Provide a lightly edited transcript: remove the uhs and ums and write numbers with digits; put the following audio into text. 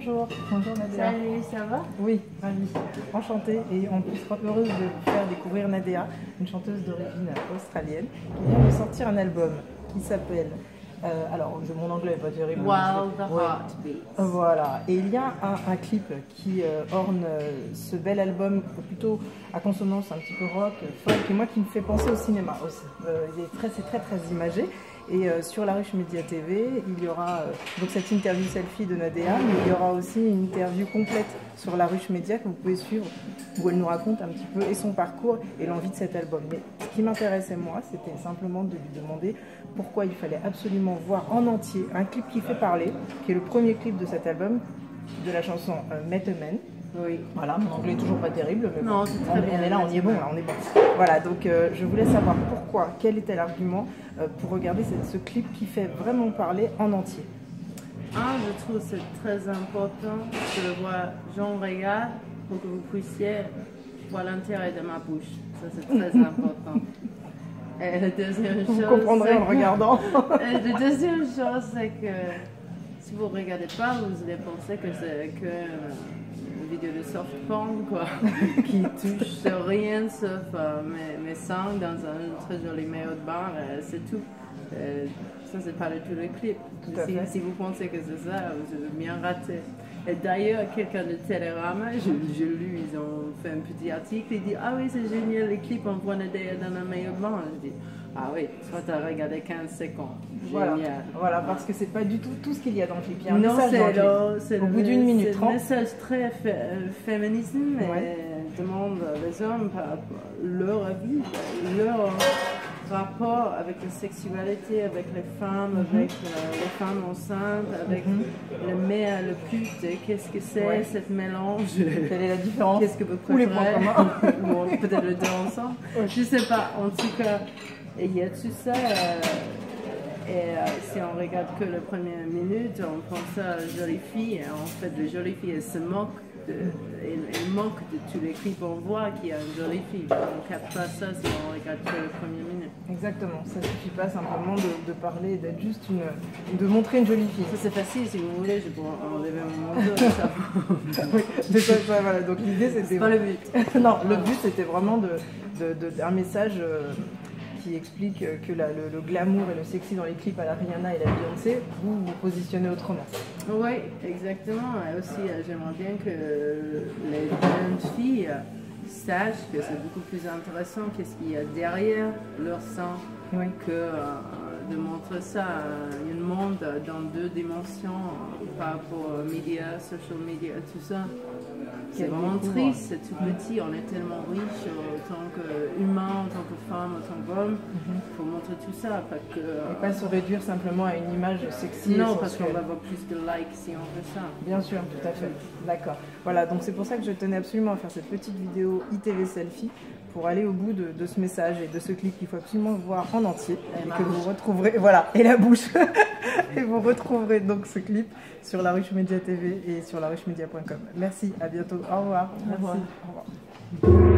Bonjour. Bonjour Nadia. Salut, ça va? Oui, ravie. Enchantée et en plus heureuse de vous faire découvrir Nadia, une chanteuse d'origine australienne qui vient de sortir un album qui s'appelle, alors mon anglais n'est pas terrible. Wild the Heartbeats. Voilà, et il y a un clip qui orne ce bel album plutôt à consonance un petit peu rock, folk, et moi qui me fait penser au cinéma aussi. C'est très imagé. Et sur La Ruche Média TV, il y aura donc cette interview selfie de Nadia, mais il y aura aussi une interview complète sur La Ruche Média que vous pouvez suivre, où elle nous raconte un petit peu et son parcours et l'envie de cet album. Mais ce qui m'intéressait moi, c'était simplement de lui demander pourquoi il fallait absolument voir en entier un clip qui fait parler, qui est le premier clip de cet album, de la chanson Met a Man. Oui. Voilà, mon anglais est toujours pas terrible, mais non, bon, on est là, on y est bon, là, on est bon. Voilà, donc je voulais savoir pourquoi, quel était l'argument pour regarder ce clip qui fait vraiment parler en entier. Je trouve que c'est très important de voir, j'en regarde pour que vous puissiez voir l'intérêt de ma bouche. Ça, c'est très important. Et la deuxième chose, vous comprendrez en regardant. La deuxième chose, c'est que si vous ne regardez pas, vous allez penser que c'est une vidéo de soft porn, quoi, qui touche rien sauf mes seins dans un très joli maillot de bain, c'est tout. Ça, c'est pas du tout le clip. Si vous pensez que c'est ça, vous avez bien raté. Et d'ailleurs, quelqu'un de Télérama, j'ai lu, ils ont fait un petit article, il dit « Ah oui, c'est génial, les clips, on voit Nadia dans un maillot de bain. » Je dis « Ah oui, soit tu as regardé 15 secondes. Génial. » Voilà, parce que c'est pas du tout ce qu'il y a dans le clip. Il y a un non, message au bout d'une minute 30. C'est un message très féministe et demande les hommes par leur avis, leur rapport avec la sexualité, avec les femmes, avec les femmes enceintes, avec le mère, le pute, qu'est-ce que c'est cette mélange? Quelle est la différence? Qu'est-ce que vous préférez? Ou les points communs? Bon, peut-être les deux ensemble. Je sais pas, en tout cas, il y a tout ça. Et si on regarde que la première minute, on pense à jolie fille, et en fait, la jolie fille, elle se moque. Elle manque de tous les clips on voit qu'il y a une jolie fille. On ne capte pas ça si on regarde que les premières minutes. Exactement, ça ne suffit pas simplement de parler, d'être juste de montrer une jolie fille. Ça c'est facile, si vous voulez, je pourrais enlever mon manteau. Oui, voilà, donc l'idée c'était... C'est pas le but. Non, le but c'était vraiment un message qui explique que le glamour et le sexy dans les clips à la Rihanna et la Beyoncé, vous vous positionnez autrement. Oui, exactement. Et aussi, j'aimerais bien que les jeunes filles sachent que c'est beaucoup plus intéressant qu'est-ce qu'il y a derrière leur sein que de montrer ça. Il y a un monde dans deux dimensions par rapport aux médias, social media, tout ça. C'est vraiment triste, c'est tout petit, on est tellement riche en tant qu'humain, en tant que femme, en tant qu'homme. Il faut montrer tout ça. Et pas se réduire simplement à une image sexy. Non, parce qu'on va avoir plus de likes si on fait ça. Bien sûr, tout à fait. D'accord. Voilà, donc c'est pour ça que je tenais absolument à faire cette petite vidéo ITV Selfie pour aller au bout de ce message et de ce clip qu'il faut absolument voir en entier et que vous retrouverez, voilà, et la bouche et vous retrouverez donc ce clip sur La Ruche Média TV et sur laruchemedia.com. Merci, à bientôt, au revoir. Merci. Au revoir.